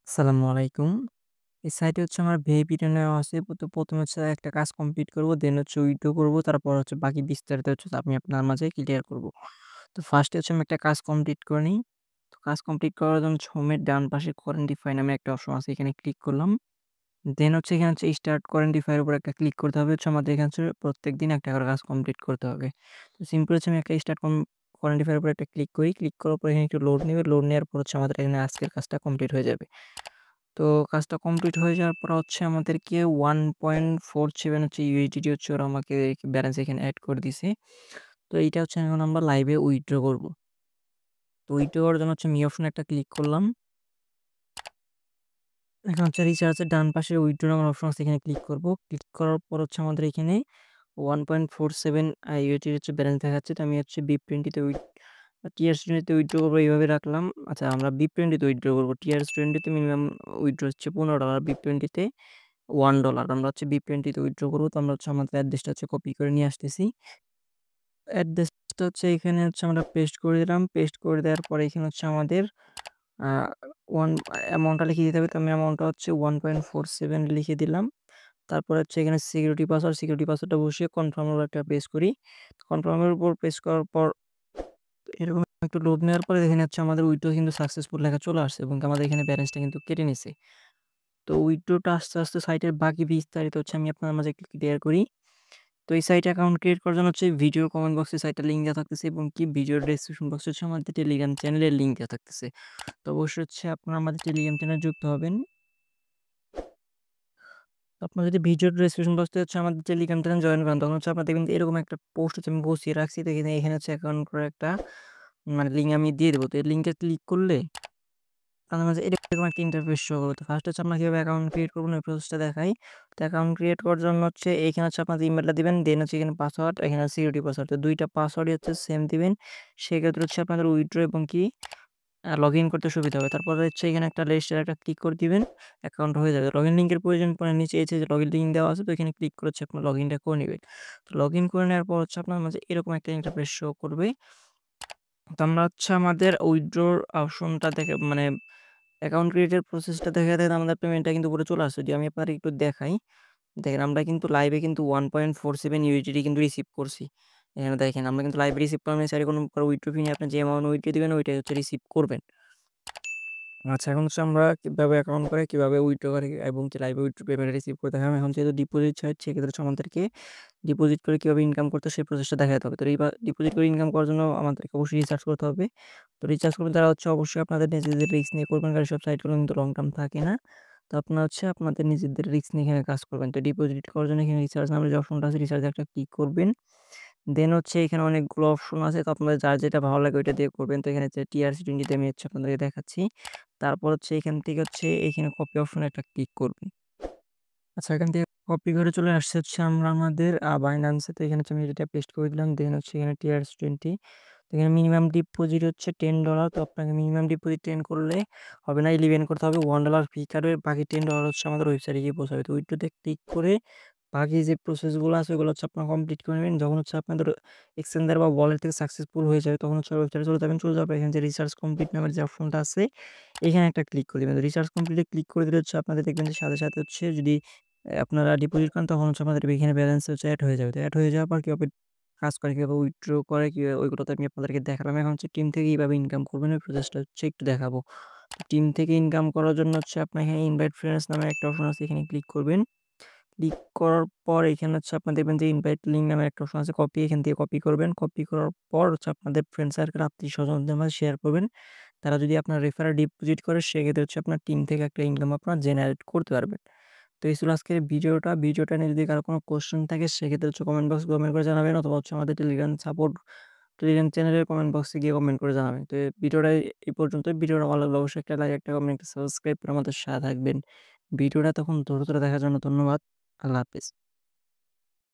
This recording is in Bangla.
আসসালামু আলাইকুম। এই সাইটে হচ্ছে আমার ভিআইপিটা নেওয়া আছে। তো ১ম হচ্ছে একটা কাজ কমপ্লিট করব। দেন হচ্ছে উইথড্র করব। তারপর হচ্ছে বাকি বিস্তারিত হচ্ছে আমি আপনার মাঝে ক্লিয়ার করব। তো ফার্স্টে হচ্ছে আমি একটা কাজ কমপ্লিট করে নিই। তো কাজ কমপ্লিট করার জন্য হোমের ডান পাশে কোয়ারেন্টিফাই নামে একটা অপশন আছে। এখানে ক্লিক করলাম। দেন হচ্ছে এখানে হচ্ছে স্টার্ট কোয়ারেন্টিফাই এর উপর একটা ক্লিক করতে হবে। হচ্ছে আমাদের এখানে হচ্ছে প্রত্যেকদিন একটা করে কাজ কমপ্লিট করতে হবে। তো সিম্পল হচ্ছে আমি একটা স্টার্ট কোয়ারেন্টিফাই এর উপর একটা ক্লিক করি। ক্লিক করার পর এখানে একটু লোড নেবে। লোড নেওয়ার পর হচ্ছে আমাদের এখানে আজকের কাজটা কমপ্লিট হয়ে যাবে। তো কাজটা কমপ্লিট হয়ে যাওয়ার পর হচ্ছে আমাদেরকে 1.47 হচ্ছে ইউএসডিটি হচ্ছে ওরা আমাকে ব্যালেন্স এখানে এড করে দিছে। তো এইটা হচ্ছে এখন আমরা লাইভে উইথড্র করব। তো উইথড্র করার জন্য হচ্ছে মি অপশনে একটা ক্লিক করলাম। এখন হচ্ছে রিচার্জের ডান পাশে উইথড্র নামের অপশন আছে এখানে ক্লিক করব। ক্লিক করার পর হচ্ছে আমাদের এখানে 1.47 ইউএসডি হচ্ছে ব্যালেন্স দেখাচ্ছে। তো আমি হচ্ছে BIP20 তে টিআরএস20 তে উইথড্র করব এইভাবে রাখলাম। আচ্ছা আমরা BIP20 তে উইথড্র করব। টিআরএস20 তে মিনিমাম উইথড্র হচ্ছে $15, BIP20 তে $1 আমরা হচ্ছে BIP20 তে উইথড্র করব। তো আমরা হচ্ছে আমাদের অ্যাড্রেসটা হচ্ছে কপি করে নিয়ে আসতেছি। অ্যাড্রেসটা হচ্ছে এখানে হচ্ছে আমরা পেস্ট করে দিলাম। পেস্ট করে দেওয়ার পরে এখানে হচ্ছে আমাদের আ ওয়ান অ্যামাউন্টটা লিখে দিতে হবে। তো আমি অ্যামাউন্টটা হচ্ছে 1.47 লিখে দিলাম। তারপরে হচ্ছে এখানে সিকিউরিটি পাসওয়ার্ডটা বসিয়ে কনফার্ম এর একটা প্রেস করি। কনফার্ম এর উপর প্রেস করার পর এরকম একটু লোড নেওয়ার পরে এখানে হচ্ছে আমাদের উইথড্র কিন্তু সাকসেসফুল লেখা চলে আসছে এবং আমাদের এখানে ব্যালেন্সটা কিন্তু কেটে নিছে। তো উইথড্রটা আস্তে সাইটের বাকি বিস্তারিত হচ্ছে আমি আপনার মাঝে একটু ক্লিয়ার করি। তো এই সাইটে অ্যাকাউন্ট ক্রিয়েট করার জন্য হচ্ছে ভিডিও কমেন্ট বক্সে সাইটের লিঙ্ক দেওয়া থাকতেছে এবং ভিডিওর ডেসক্রিপশন বক্সে হচ্ছে আমাদের টেলিগ্রাম চ্যানেলের লিঙ্ক দেওয়া থাকতেছে। তো অবশ্যই হচ্ছে আপনারা আমাদের টেলিগ্রাম চ্যানেলে যুক্ত হবেন। তো আপনারা যদি ভিডিওর ডেসক্রিপশন বক্সে হচ্ছে আমাদের টেলিগ্রাম চ্যানেল জয়েন করেন তখন হচ্ছে আপনারা দেখবেন এরকম একটা পোস্ট হচ্ছে আমি বসিয়ে রাখছি। তো এখানে হচ্ছে অ্যাকাউন্ট করার একটা মানে লিঙ্ক আমি দিয়ে দেবো। তো এই লিঙ্কে ক্লিক করলে আপনার মাঝে এরকম একটা ইন্টারফেস শো করবে। তো ফার্স্ট হচ্ছে আমরা কিভাবে অ্যাকাউন্ট ক্রিয়েট করবেন ওই প্রসেসটা দেখাই। তো অ্যাকাউন্ট ক্রিয়েট করার জন্য হচ্ছে এইখানে হচ্ছে আপনাদের ইমেইলটা দিবেন। দেন হচ্ছে এখানে পাসওয়ার্ড, এখানে সিকিউরিটি পাসওয়ার্ড। তো ২ টা পাসওয়ার্ডই হচ্ছে সেম দিবেন। সেক্ষেত্রে হচ্ছে আপনাদের উইথড্র এবং লগইন করতে সুবিধা হবে। তারপরে হচ্ছে এখানে একটা রেজিস্টার একটা ক্লিক করে দিবেন। অ্যাকাউন্ট হয়ে যাবে। লগইন লিঙ্কের প্রয়োজন পড়ে নিচে এই যে লগইন লিঙ্ক দেওয়া আছে তো এখানে ক্লিক করে হচ্ছে আপনার লগইনটা করে নিবেন। তো লগইন করে নেওয়ার পর হচ্ছে আপনার মাঝে এরকম একটা ইন্টারফেস শো করবে। তো আমরা হচ্ছে আমাদের উইথড্রর অপশনটা দেখে মানে অ্যাকাউন্ট ক্রিয়েটের প্রসেসটা দেখাতে আমাদের পেমেন্টটা কিন্তু উপরে চলে আসছে। যদি আমি আপনাদের একটু দেখাই, দেখেন আমরা কিন্তু লাইভে কিন্তু 1.47 ইউএসডিটি কিন্তু রিসিভ করছি। এখানে দেখেন আমরা কিন্তু লাইভে রিসিভ করার মানে কোনো উইথড্র ফি নিয়ে আপনি যে অ্যামাউন্ট উইথড্র দিবেন ওইটাই হচ্ছে রিসিভ করবেন। আচ্ছা এখন হচ্ছে আমরা কিভাবে অ্যাকাউন্ট করে কিভাবে উইথড্র করে এবং লাইভে উইথড্র পেমেন্ট রিসিভ করতে হয়। এখন যেহেতু ডিপোজিট সাইট সেক্ষেত্রে হচ্ছে আমাদেরকে ডিপোজিট করে কিভাবে ইনকাম করতে হয় সেই প্রসেসটা দেখাতে হবে। তো ডিপোজিট করে ইনকাম করার জন্য আমাদেরকে অবশ্যই রিচার্জ করতে হবে। তো রিচার্জ করবেন তারা হচ্ছে অবশ্যই আপনাদের নিজেদের রিস্ক নিয়ে করবেন কারণ সব সাইটগুলো কিন্তু লং টার্ম থাকে না। তো আপনারা হচ্ছে আপনাদের নিজেদের রিস্ক নিয়ে এখানে কাজ করবেন। তো ডিপোজিট করার জন্য এখানে রিচার্জ নামের যে অপশনটা আছে রিচার্জে একটা ক্লিক করবেন। দেন হচ্ছে এখানে অনেকগুলো অপশন আছে। তো আপনাদের যার যেটা ভালো লাগে ওইটা দিয়ে করবেন। তো এখানে হচ্ছে টিআরএস20 তে আমি হচ্ছে আপনাদেরকে দেখাচ্ছি। তারপর হচ্ছে এখান থেকে হচ্ছে এখানে কপি অপশনে একটা ক্লিক করবেন। আচ্ছা এখান থেকে কপি করে চলে আসছে হচ্ছে আমরা আমাদের Binance এ। তো এখানে হচ্ছে আমি এটা পেস্ট করে দিলাম। দেন হচ্ছে এখানে টিআরএস20 তো এখানে মিনিমাম ডিপোজিট হচ্ছে $10। তো আপনাকে মিনিমাম ডিপোজিট 10 করলে হবে না, 11 করতে হবে। $1 ফি কাটবে। বাকি $10 হচ্ছে আমাদের ওয়েবসাইটে গিয়ে পৌঁছাবে। তো ওইটাতে ক্লিক করে বাকি যে প্রসেসগুলো আছে ওগুলো হচ্ছে আপনারা কমপ্লিট করে নেবেন। যখন হচ্ছে আপনাদের এক্সচেঞ্জার বা ওয়ালেট থেকে সাকসেসফুল হয়ে যাবে তখন হচ্ছে ওয়েবসাইটে চলে যাবেন। চলে যাওয়ার পর এখানে যে রিচার্জ কমপ্লিট নামের যে অপশনটা আছে এখানে একটা ক্লিক করে দিবেন। রিচার্জ কমপ্লিটে ক্লিক করে দিলে হচ্ছে আপনাদের দেখবেন যে সাথে হচ্ছে যদি আপনারা ডিপোজিট করেন তখন হচ্ছে আমাদের এখানে ব্যালেন্স হচ্ছে এড হয়ে যাবে। তো এড হয়ে যাওয়ার পর কিভাবে কাজ করে, কিভাবে উইথড্র করে, কিভাবে ওইগুলো তো আমি আপনাদেরকে দেখালাম। এখন হচ্ছে টিম থেকে কিভাবে ইনকাম করবেন ওই প্রসেসটা হচ্ছে একটু দেখাবো। টিম থেকে ইনকাম করার জন্য হচ্ছে আপনার এখানে ইনভাইট ফ্রেন্ডস নামে একটা অপশন আছে এখানে ক্লিক করবেন। ক্লিক করার পর এখানে হচ্ছে আপনারা দেখবেন যে ইনভাইট লিঙ্ক নামে একটা অপশন আছে কপি, এখান থেকে কপি করবেন। কপি করার পর হচ্ছে আপনাদের ফ্রেন্ড সার্কেল আত্মীয়স্বজনদের মাঝে শেয়ার করবেন। তারা যদি আপনার রেফারে ডিপোজিট করে সেক্ষেত্রে হচ্ছে আপনার টিম থেকে একটা ইনকাম আপনারা জেনারেট করতে পারবেন। তো এই ছিল আজকের ভিডিওটা। ভিডিওটা নিয়ে যদি কারো কোনো কোয়েশ্চেন থাকে সেক্ষেত্রে হচ্ছে কমেন্ট বক্সে কমেন্ট করে জানাবেন অথবা হচ্ছে আমাদের টেলিগ্রাম চ্যানেলের কমেন্ট বক্সে গিয়ে কমেন্ট করে জানাবেন। তো এই ভিডিওটা এই পর্যন্তই। ভিডিওটা ভালো লাগলে অবশ্যই একটা লাইক, একটা কমেন্ট, একটা সাবস্ক্রাইব করে আমাদের সাথে থাকবেন। ভিডিওটা তখন ধৈর্য ধরে দেখার জন্য ধন্যবাদ। আল্লাহ হাফেজ।